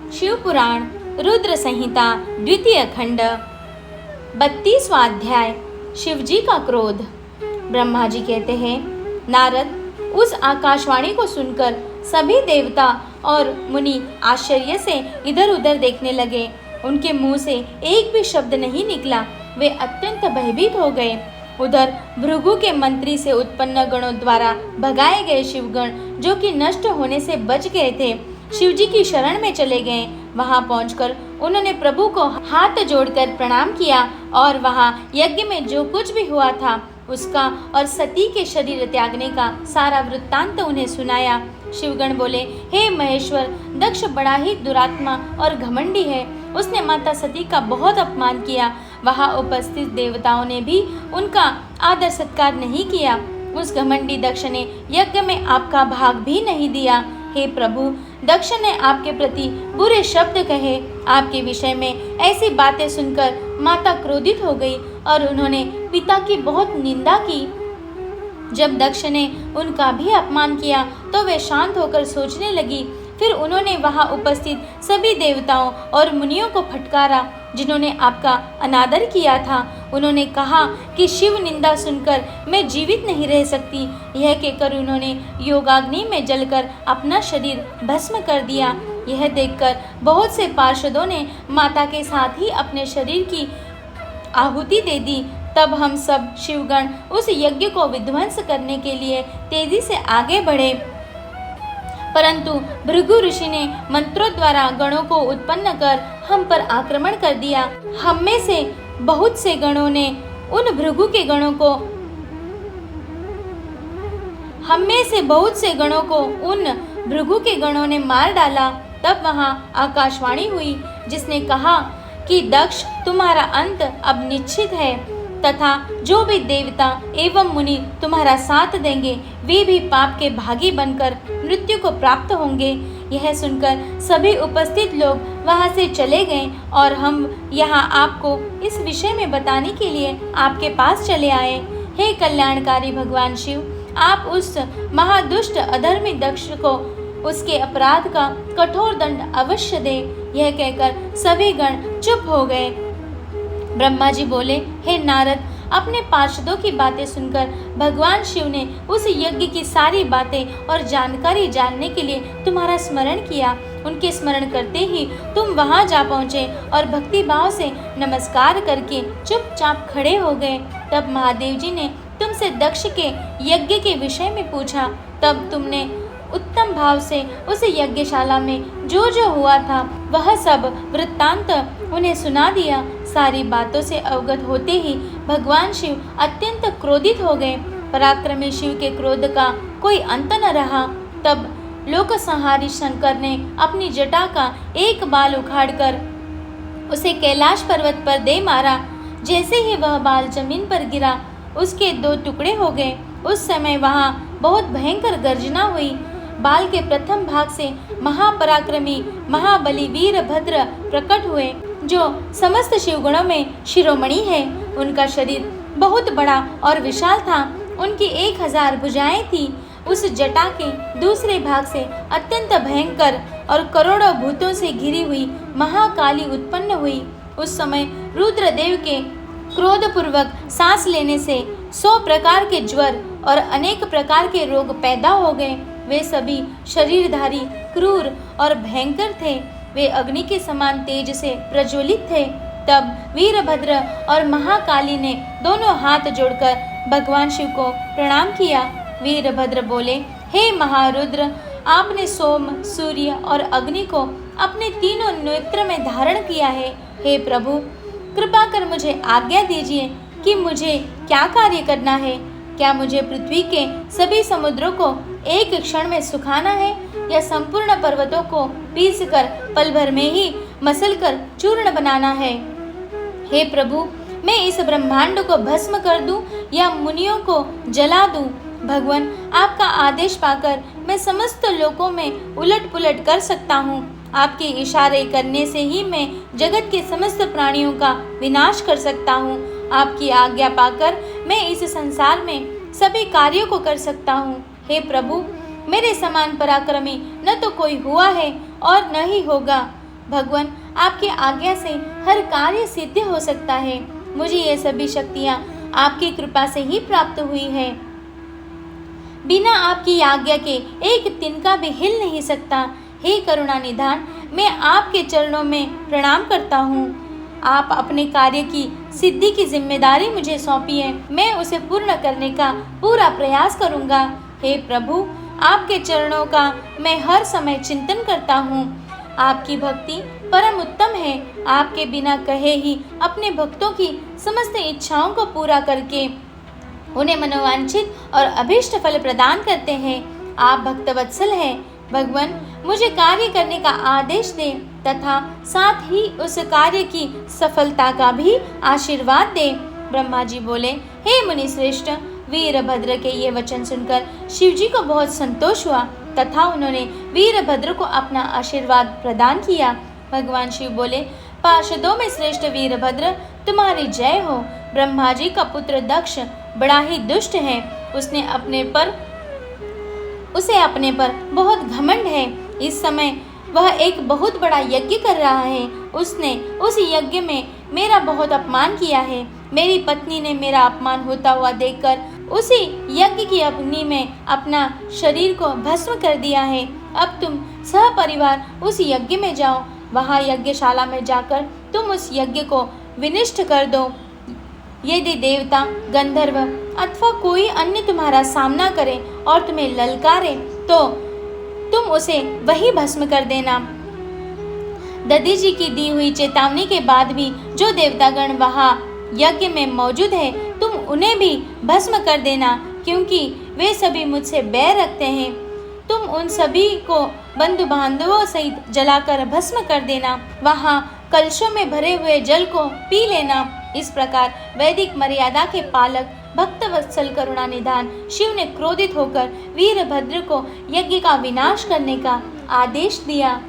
शिव पुराण रुद्र संहिता द्वितीय खंड 32वां अध्याय। शिवजी का क्रोध। ब्रह्मा जी कहते हैं, नारद, उस आकाशवाणी को सुनकर सभी देवता और मुनि आश्चर्य से इधर उधर देखने लगे। उनके मुंह से एक भी शब्द नहीं निकला। वे अत्यंत भयभीत हो गए। उधर भृगु के मंत्री से उत्पन्न गणों द्वारा भगाए गए शिवगण, जो कि नष्ट होने से बच गए थे, शिवजी की शरण में चले गए। वहां पहुंचकर उन्होंने प्रभु को हाथ जोड़कर प्रणाम किया और वहां यज्ञ में जो कुछ भी हुआ था उसका और सती के शरीर त्यागने का सारा वृत्तांत उन्हें सुनाया। शिवगण बोले, हे महेश्वर, दक्ष बड़ा ही दुरात्मा और घमंडी है। उसने माता सती का बहुत अपमान किया। वहां उपस्थित देवताओं ने भी उनका आदर सत्कार नहीं किया। उस घमंडी दक्ष ने यज्ञ में आपका भाग भी नहीं दिया। हे प्रभु, दक्ष ने आपके प्रति बुरे शब्द कहे। आपके विषय में ऐसी बातें सुनकर माता क्रोधित हो गई और उन्होंने पिता की बहुत निंदा की। जब दक्ष ने उनका भी अपमान किया तो वे शांत होकर सोचने लगी। फिर उन्होंने वहां उपस्थित सभी देवताओं और मुनियों को फटकारा जिन्होंने आपका अनादर किया था। उन्होंने कहा कि शिव निंदा सुनकर मैं जीवित नहीं रह सकती। यह कहकर उन्होंने योगाग्नि में जलकर अपना शरीर भस्म कर दिया। यह देखकर बहुत से पार्षदों ने माता के साथ ही अपने शरीर की आहुति दे दी। तब हम सब शिवगण उस यज्ञ को विध्वंस करने के लिए तेजी से आगे बढ़े, परंतु भृगु ऋषि ने मंत्रों द्वारा गणों को उत्पन्न कर हम पर आक्रमण कर दिया। हम में से बहुत से गणों ने उन भृगु के गणों को मार डाला। तब वहां आकाशवाणी हुई जिसने कहा कि दक्ष, तुम्हारा अंत अब निश्चित है तथा जो भी देवता एवं मुनि तुम्हारा साथ देंगे वे भी पाप के भागी बनकर मृत्यु को प्राप्त होंगे। यह सुनकर सभी उपस्थित लोग वहां से चले गए और हम यहाँ आपको इस विषय में बताने के लिए आपके पास चले आए। हे कल्याणकारी भगवान शिव, आप उस महादुष्ट अधर्मी दक्ष को उसके अपराध का कठोर दंड अवश्य दें। यह कहकर सभी गण चुप हो गए। ब्रह्मा जी बोले, हे नारद, अपने पार्षदों की बातें सुनकर भगवान शिव ने उस यज्ञ की सारी बातें और जानकारी जानने के लिए तुम्हारा स्मरण किया। उनके स्मरण करते ही तुम वहां जा पहुंचे और भक्ति भाव से नमस्कार करके चुपचाप खड़े हो गए। तब महादेव जी ने तुमसे दक्ष के यज्ञ के विषय में पूछा। तब तुमने उत्तम भाव से उस यज्ञशाला में जो जो हुआ था वह सब वृत्तांत उन्हें सुना दिया। सारी बातों से अवगत होते ही भगवान शिव अत्यंत क्रोधित हो गए। पराक्रमी शिव के क्रोध का कोई अंत न रहा। तब लोक संहारी शंकर ने अपनी जटा का एक बाल उखाड़कर उसे कैलाश पर्वत पर दे मारा। जैसे ही वह बाल जमीन पर गिरा उसके 2 टुकड़े हो गए। उस समय वहां बहुत भयंकर गर्जना हुई। बाल के प्रथम भाग से महापराक्रमी महाबली वीरभद्र प्रकट हुए, जो समस्त शिवगणों में शिरोमणि है। उनका शरीर बहुत बड़ा और विशाल था। उनकी 1000 भुजाएं थी। उस जटा के दूसरे भाग से अत्यंत भयंकर और करोड़ों भूतों से घिरी हुई महाकाली उत्पन्न हुई। उस समय रुद्रदेव के क्रोधपूर्वक सांस लेने से 100 प्रकार के ज्वर और अनेक प्रकार के रोग पैदा हो गए। वे सभी शरीरधारी, क्रूर और भयंकर थे। वे अग्नि के समान तेज से प्रज्वलित थे। तब वीरभद्र और महाकाली ने दोनों हाथ जोड़कर भगवान शिव को प्रणाम किया। वीरभद्र बोले, हे महारुद्र, आपने सोम, सूर्य और अग्नि को अपने तीनों नेत्र में धारण किया है। हे प्रभु, कृपा कर मुझे आज्ञा दीजिए कि मुझे क्या कार्य करना है। क्या मुझे पृथ्वी के सभी समुद्रों को एक क्षण में सुखाना है या संपूर्ण पर्वतों को पीसकर पल भर में ही मसलकर चूर्ण बनाना है? हे प्रभु, मैं इस ब्रह्मांड को भस्म कर दूं या मुनियों को जला दूं? भगवान, आपका आदेश पाकर मैं समस्त लोकों में उलट पुलट कर सकता हूँ। आपके इशारे करने से ही मैं जगत के समस्त प्राणियों का विनाश कर सकता हूँ। आपकी आज्ञा पाकर मैं इस संसार में सभी कार्यों को कर सकता हूँ। हे प्रभु, मेरे समान पराक्रमी न तो कोई हुआ है और न ही होगा। भगवान, आपकी आज्ञा से हर कार्य सिद्ध हो सकता है। मुझे ये सभी शक्तियाँ आपकी कृपा से ही प्राप्त हुई है। बिना आपकी आज्ञा के एक तिनका भी हिल नहीं सकता। हे करुणा निधान, मैं आपके चरणों में प्रणाम करता हूँ। आप अपने कार्य की सिद्धि की जिम्मेदारी मुझे सौंपी है। मैं उसे पूर्ण करने का पूरा प्रयास करूँगा। हे प्रभु, आपके चरणों का मैं हर समय चिंतन करता हूँ। आपकी भक्ति परम उत्तम है। आपके बिना कहे ही अपने भक्तों की समस्त इच्छाओं को पूरा करके उन्हें मनोवांछित और अभीष्ट फल प्रदान करते हैं। आप भक्तवत्सल हैं। भगवान, मुझे कार्य करने का आदेश दें तथा साथ ही उस कार्य की सफलता का भी आशीर्वाद दें। ब्रह्मा जी बोले, हे मुनि श्रेष्ठ, वीरभद्र के ये वचन सुनकर शिव जी को बहुत संतोष हुआ तथा उन्होंने वीरभद्र को अपना आशीर्वाद प्रदान किया। भगवान शिव बोले, पार्षदों में श्रेष्ठ वीरभद्र, तुम्हारी जय हो। ब्रह्मा जी का पुत्र दक्ष बड़ा ही दुष्ट है। उसे अपने पर बहुत घमंड है। इस समय वह एक बहुत बड़ा यज्ञ कर रहा है। उसने उस यज्ञ में मेरा बहुत अपमान किया है। मेरी पत्नी ने मेरा अपमान होता हुआ देखकर उसी यज्ञ की अग्नि में अपना शरीर को भस्म कर दिया है। अब तुम सहपरिवार उस यज्ञ में जाओ। वहाँ यज्ञशाला में जाकर तुम उस यज्ञ को विनिष्ट कर दो। यदि देवता, गंधर्व अथवा कोई अन्य तुम्हारा सामना करे और तुम्हें ललकारे तो तुम उसे वही भस्म कर देना। दधी जी की दी हुई चेतावनी के बाद भी जो देवतागण वहाँ यज्ञ में मौजूद है, तुम उन्हें भी भस्म कर देना, क्योंकि वे सभी मुझसे बैर रखते हैं। तुम उन सभी को बंधु बांधवों सहित जलाकर भस्म कर देना। वहाँ कलशों में भरे हुए जल को पी लेना। इस प्रकार वैदिक मर्यादा के पालक भक्तवत्सल करुणा निधान शिव ने क्रोधित होकर वीरभद्र को यज्ञ का विनाश करने का आदेश दिया।